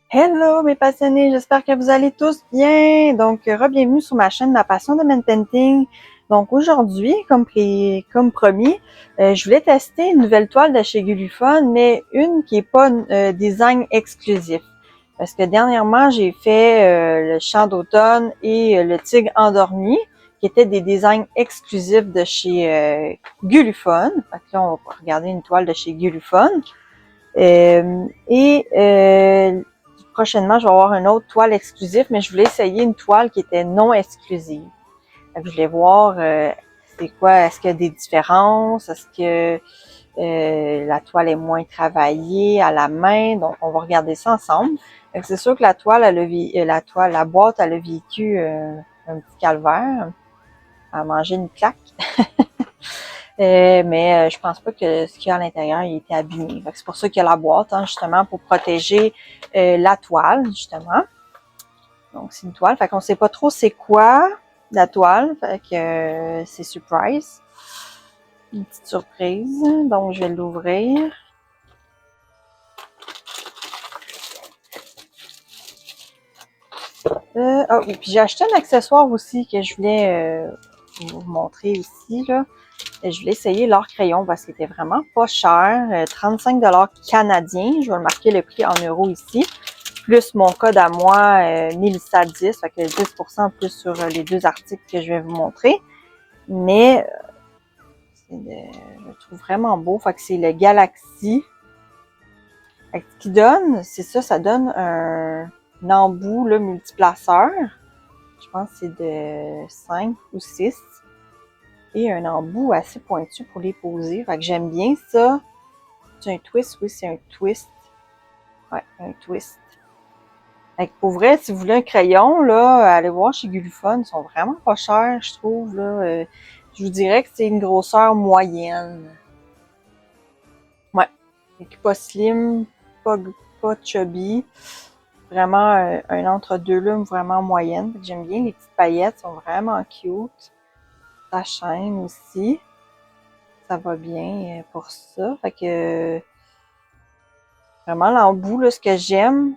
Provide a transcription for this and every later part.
Hello mes passionnés, j'espère que vous allez tous bien. Donc, re-bienvenue sur ma chaîne Ma Passion de Man Painting. Donc aujourd'hui, comme promis, je voulais tester une nouvelle toile de chez Gulufon, mais une qui est pas design exclusif. Parce que dernièrement, j'ai fait le Chant d'automne et le Tigre endormi, qui étaient des designs exclusifs de chez Gulufon. Fait que là, on va regarder une toile de chez Gulufon. Prochainement, je vais avoir une autre toile exclusive, mais je voulais essayer une toile qui était non exclusive. Donc, je voulais voir c'est quoi, est-ce qu'il y a des différences, est-ce que la toile est moins travaillée à la main, donc on va regarder ça ensemble. C'est sûr que la toile, la boîte, elle a vécu un petit calvaire, elle a mangé une claque. Mais je pense pas que ce qu'il y a à l'intérieur il était abîmé. C'est pour ça qu'il y a la boîte, hein, justement, pour protéger la toile, justement. Donc, c'est une toile. Fait qu'on sait pas trop c'est quoi la toile. Fait que c'est surprise. Une petite surprise. Donc, je vais l'ouvrir. Ah oui, puis j'ai acheté un accessoire aussi que je voulais vous montrer ici, là. Je voulais essayer leur crayon parce qu'il était vraiment pas cher. 35 $ canadiens. Je vais marquer le prix en euros ici. Plus mon code à moi, Mélissa10, fait que 10% plus sur les deux articles que je vais vous montrer. Mais je le trouve vraiment beau. Fait que c'est le Galaxy. Fait que ce qu'il donne, c'est ça, ça donne un embout là, multiplaceur. Je pense que c'est de 5 ou 6. Et un embout assez pointu pour les poser. Fait que j'aime bien ça. C'est un twist? Oui, c'est un twist. Ouais, un twist. Fait que pour vrai, si vous voulez un crayon, là, allez voir chez Gulufon. Ils sont vraiment pas chers, je trouve. Là. Je vous dirais que c'est une grosseur moyenne. Ouais. Pas slim, pas chubby. Vraiment un entre-deux là, vraiment moyenne. J'aime bien les petites paillettes, sont vraiment cute. Ça chaîne aussi. Ça va bien pour ça. Fait que vraiment l'embout, là, ce que j'aime.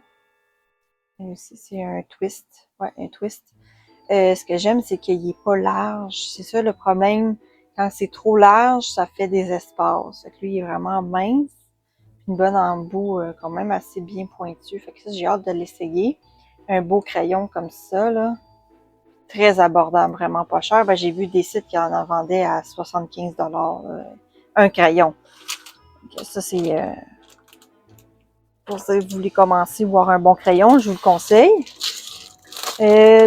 Ici, c'est un twist. Ouais, un twist. Ce que j'aime, c'est qu'il n'est pas large. C'est ça le problème. Quand c'est trop large, ça fait des espaces. Fait que lui, il est vraiment mince. Une bonne embout quand même assez bien pointu. Fait que ça, j'ai hâte de l'essayer. Un beau crayon comme ça, là. Très abordable, vraiment pas cher. Ben, j'ai vu des sites qui en vendaient à 75 $ un crayon. Donc, ça, c'est pour ça que vous voulez commencer à voir un bon crayon, je vous le conseille.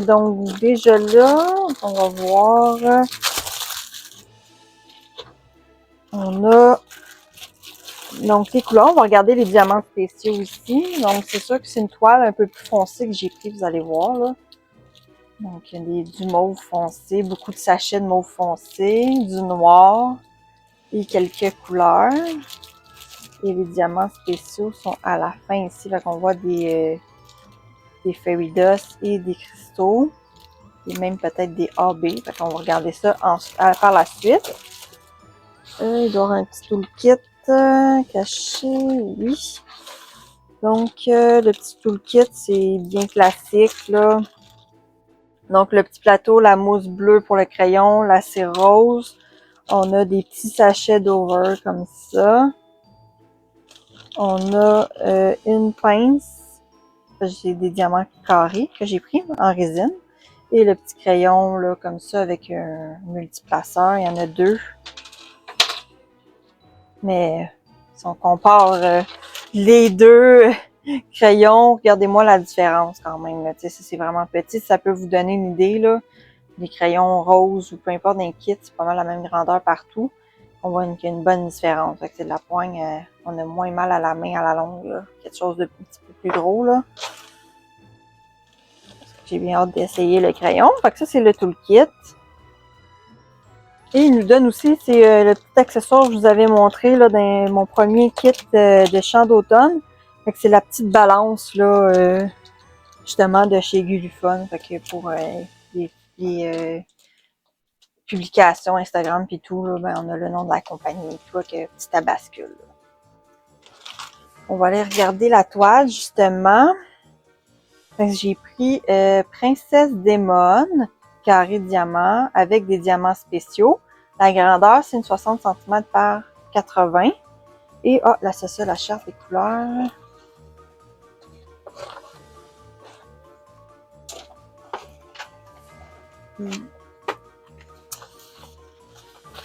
Donc, déjà là, on va voir. On a donc les couleurs. On va regarder les diamants spéciaux ici. Donc, c'est sûr que c'est une toile un peu plus foncée que j'ai pris, vous allez voir, là. Donc, il y a du mauve foncé, beaucoup de sachets de mauve foncé, du noir et quelques couleurs. Et les diamants spéciaux sont à la fin ici. Là, qu'on voit des fairy dust et des cristaux. Et même peut-être des AB. Fait qu'on va regarder ça par la suite. Il doit y avoir un petit toolkit caché, oui. Donc, le petit toolkit, c'est bien classique, là. Donc, le petit plateau, la mousse bleue pour le crayon, la cire rose. On a des petits sachets d'over comme ça. On a une pince. J'ai des diamants carrés que j'ai pris en résine. Et le petit crayon, là, comme ça, avec un multiplaceur. Il y en a deux. Mais si on compare les deux crayons, regardez-moi la différence quand même. Là. C'est vraiment petit, ça peut vous donner une idée. Là. Les crayons roses ou peu importe dans les kits, c'est pas mal la même grandeur partout. On voit qu'il y a une bonne différence. Fait que c'est de la poigne, on a moins mal à la main à la longue. Là. Quelque chose de un petit peu plus gros. Là. J'ai bien hâte d'essayer le crayon. Fait que ça, c'est le toolkit. Et il nous donne aussi, c'est le petit accessoire que je vous avais montré là, dans mon premier kit de chant d'automne. Fait que c'est la petite balance là, justement de chez Gulufon. Fait que pour les publications Instagram puis tout, là, ben, on a le nom de la compagnie et tout, avec une petite bascule. Là. On va aller regarder la toile justement. J'ai pris Princesse Démon, carré diamant, avec des diamants spéciaux. La grandeur, c'est une 60 cm par 80. Et, là, c'est ça, la charte des couleurs.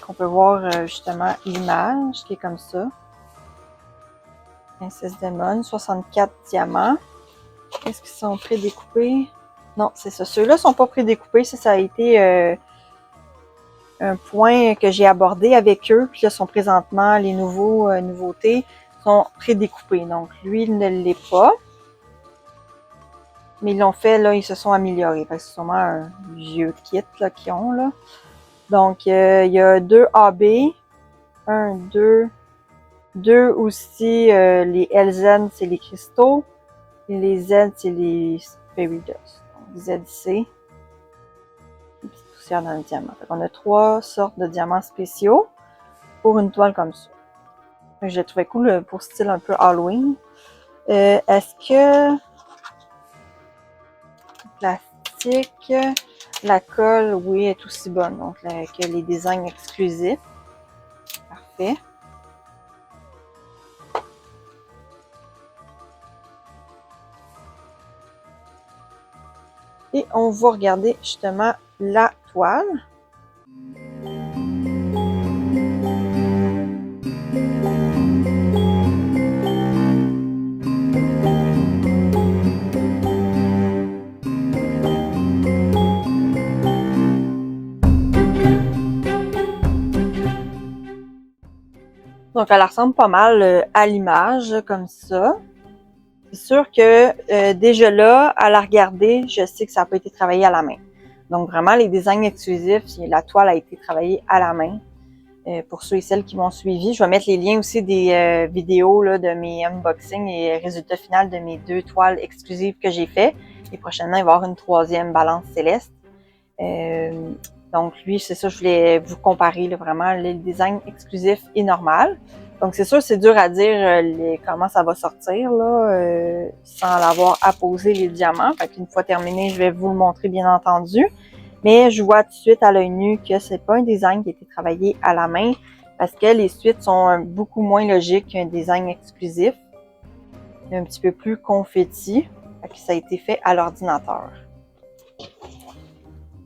On peut voir justement l'image qui est comme ça. Princesse Démon, 64 diamants. Est-ce qu'ils sont prédécoupés? Non, c'est ça. Ceux-là ne sont pas prédécoupés. Ça a été un point que j'ai abordé avec eux. Puis là, sont présentement, les nouveautés sont prédécoupés. Donc, lui, il ne l'est pas. Mais ils l'ont fait, là, ils se sont améliorés. Parce que c'est sûrement un vieux kit là, qu'ils ont, là. Donc, il y a 2 AB. 1, 2. 2 aussi, les LZ, c'est les cristaux. Et les Z, c'est les Fairy Dust. Donc, ZC. Une petite poussière dans le diamant. On a 3 sortes de diamants spéciaux pour une toile comme ça. Je l'ai trouvé cool pour style un peu Halloween. Est-ce que plastique, la colle, oui, est aussi bonne. Donc, que les designs exclusifs. Parfait. Et on va regarder justement la toile. Donc, elle ressemble pas mal à l'image, comme ça. C'est sûr que déjà là, à la regarder, je sais que ça n'a pas été travaillé à la main. Donc, vraiment, les designs exclusifs, la toile a été travaillée à la main. Pour ceux et celles qui m'ont suivi, je vais mettre les liens aussi des vidéos là, de mes unboxings et résultats finaux de mes 2 toiles exclusives que j'ai fait. Et prochainement, il va y avoir une 3e balance céleste. Donc, lui, c'est ça, je voulais vous comparer là, vraiment le design exclusif et normal. Donc, c'est sûr, c'est dur à dire comment ça va sortir là, sans l'avoir apposé les diamants. Fait qu'une fois terminé, je vais vous le montrer bien entendu. Mais je vois tout de suite à l'œil nu que c'est pas un design qui a été travaillé à la main parce que les suites sont beaucoup moins logiques qu'un design exclusif. Un petit peu plus confetti. Fait que ça a été fait à l'ordinateur.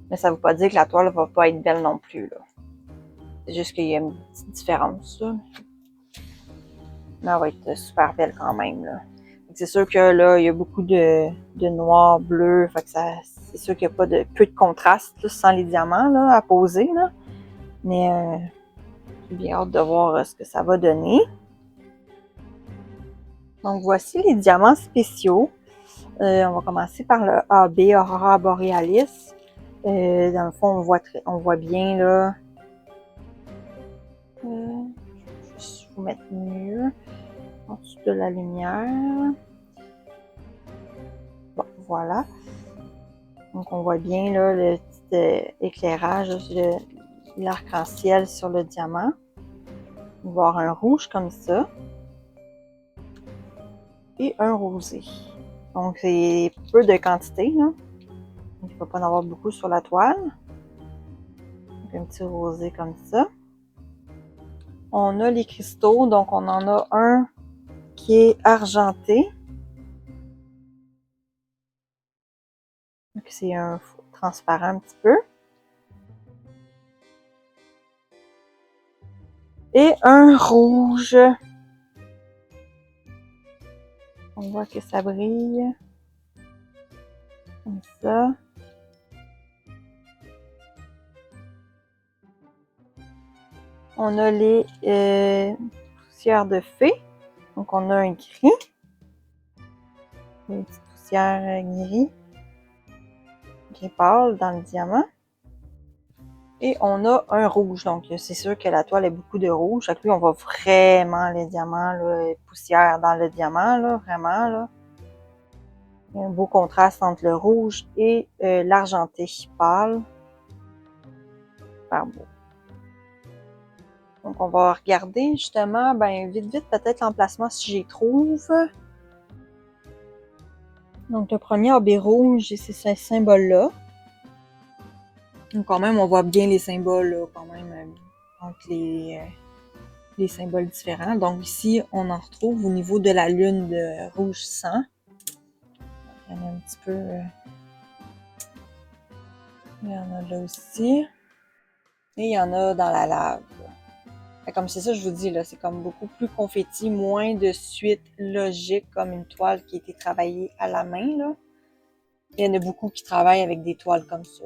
Mais ça ne veut pas dire que la toile va pas être belle non plus. C'est juste qu'il y a une petite différence. Là. Mais elle va être super belle quand même. C'est sûr que là, il y a beaucoup de noir, bleu. Fait que c'est sûr qu'il n'y a pas peu de contraste là, sans les diamants là, à poser. Là. Mais j'ai bien hâte de voir ce que ça va donner. Donc voici les diamants spéciaux. On va commencer par le AB Aurora Borealis. Dans le fond, on voit bien là. Je vais juste vous mettre mieux en dessous de la lumière. Bon, voilà. Donc, on voit bien là, le petit éclairage de l'arc-en-ciel sur le diamant. On va voir un rouge comme ça. Et un rosé. Donc, c'est peu de quantité. Là. Il ne faut pas en avoir beaucoup sur la toile. Donc, un petit rosé comme ça. On a les cristaux. Donc, on en a un qui est argenté. Donc, c'est un transparent un petit peu. Et un rouge. On voit que ça brille. Comme ça. On a les poussières de fée. Donc, on a un gris. Une petite poussière gris. Gris pâle dans le diamant. Et on a un rouge. Donc, c'est sûr que la toile a beaucoup de rouge. Avec lui, on voit vraiment les diamants, là, poussière dans le diamant, là, vraiment. Là. Il y a un beau contraste entre le rouge et l'argenté pâle. Super beau. Donc, on va regarder justement, vite, peut-être l'emplacement si j'y trouve. Donc, le premier AB rouge, j'ai ces symboles-là. Donc, quand même, on voit bien les symboles, là, quand même, entre les symboles différents. Donc, ici, on en retrouve au niveau de la lune de rouge sang. Il y en a un petit peu... il y en a là aussi. Et il y en a dans la lave. Comme c'est ça, je vous dis, là, c'est comme beaucoup plus confetti, moins de suite logique, comme une toile qui a été travaillée à la main, là. Il y en a beaucoup qui travaillent avec des toiles comme ça.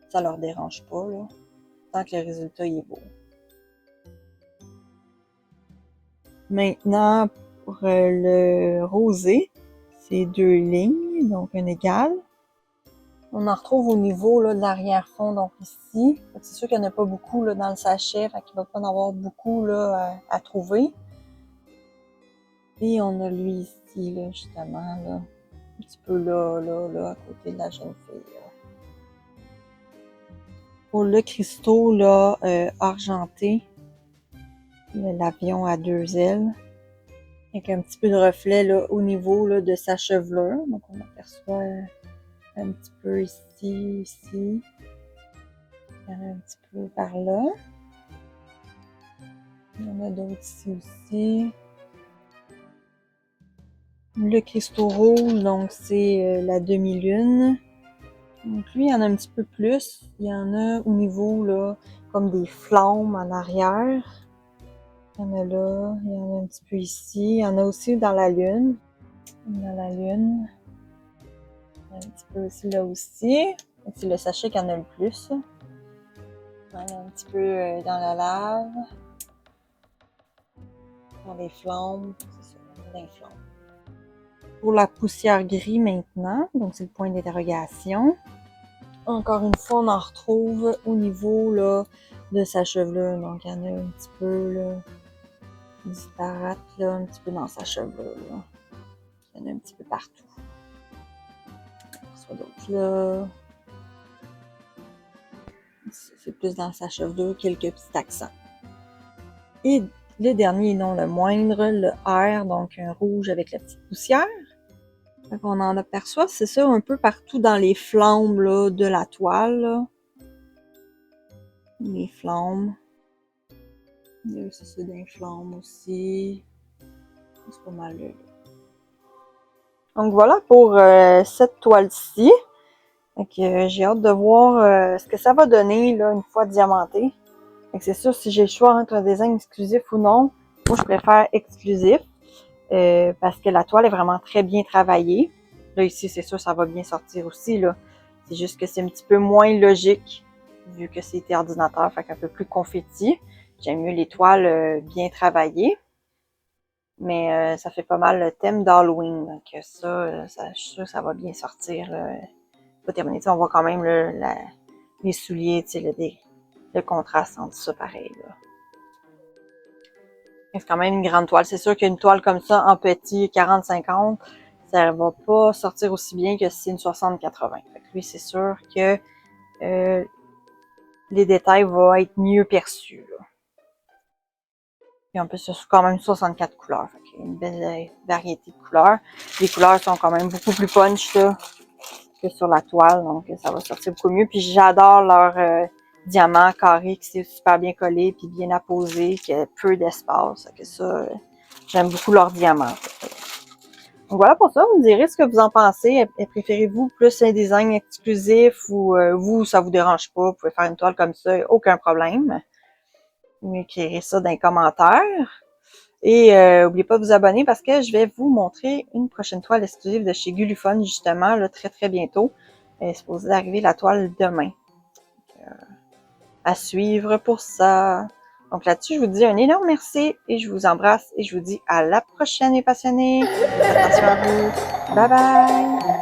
Ça leur dérange pas, là, tant que le résultat il est beau. Maintenant, pour le rosé, c'est 2 lignes, donc un égal. On en retrouve au niveau là, de l'arrière-fond, donc ici. C'est sûr qu'il n'y en a pas beaucoup là, dans le sachet, fait qu'il ne va pas en avoir beaucoup là, à trouver. Et on a lui ici, là, justement, là, un petit peu là, à côté de la jeune fille. Là. Pour le cristaux là, argenté, l'avion à 2 ailes, avec un petit peu de reflet là, au niveau là, de sa chevelure. Donc on aperçoit un petit peu ici. Il y en a un petit peu par là. Il y en a d'autres ici aussi. Le cristaux rouge, donc c'est la demi-lune. Donc lui, il y en a un petit peu plus. Il y en a au niveau, là, comme des flammes en arrière. Il y en a là, il y en a un petit peu ici. Il y en a aussi dans la lune. Dans la lune. Il y en a un petit peu aussi là aussi. C'est le sachet qui en a le plus. Il y en a un petit peu dans la lave. Dans les flammes. C'est ça, dans les flammes. Pour la poussière gris maintenant, donc c'est le point d'interrogation. Encore une fois, on en retrouve au niveau là, de sa chevelure. Donc, il y en a un petit peu là, disparate, là, un petit peu dans sa chevelure. Là. Il y en a un petit peu partout. On reçoit d'autres là. C'est plus dans sa chevelure, quelques petits accents. Et le dernier, non le moindre, le R, donc un rouge avec la petite poussière. Donc, on en aperçoit, c'est ça, un peu partout dans les flammes là, de la toile. Là. Les flammes. C'est ça, des flammes aussi. C'est pas mal là. Donc voilà pour cette toile-ci. J'ai hâte de voir ce que ça va donner là, une fois diamantée. C'est sûr, si j'ai le choix entre un design exclusif ou non, moi je préfère exclusif. Parce que la toile est vraiment très bien travaillée. Là, ici, c'est sûr, ça va bien sortir aussi, là. C'est juste que c'est un petit peu moins logique, vu que c'était ordinateur, fait qu'un peu plus confetti. J'aime mieux les toiles bien travaillées. Mais ça fait pas mal le thème d'Halloween. Donc ça, je suis sûre que ça va bien sortir, là. Pas terminé. On voit quand même les souliers, le contraste entre ça, pareil, là. C'est quand même une grande toile. C'est sûr qu'une toile comme ça, en petit, 40-50, ça va pas sortir aussi bien que si c'est une 60-80. Lui, c'est sûr que les détails vont être mieux perçus. Là. Et en plus, c'est quand même 64 couleurs. Fait une belle variété de couleurs. Les couleurs sont quand même beaucoup plus punch là, que sur la toile. Donc, ça va sortir beaucoup mieux. Puis j'adore leur diamant carré qui s'est super bien collé puis bien apposé, qui a peu d'espace. Que ça, j'aime beaucoup leur diamant. Donc voilà pour ça, vous me direz ce que vous en pensez. Préférez-vous plus un design exclusif ou vous, ça vous dérange pas, vous pouvez faire une toile comme ça, aucun problème. Vous m'écrirez ça dans les commentaires. Et n'oubliez pas de vous abonner parce que je vais vous montrer une prochaine toile exclusive de chez Gulufun, justement, là, très très bientôt. Elle est supposée arriver la toile demain. À suivre pour ça. Donc là-dessus, je vous dis un énorme merci et je vous embrasse et je vous dis à la prochaine les passionnés. Faites attention à vous. Bye bye!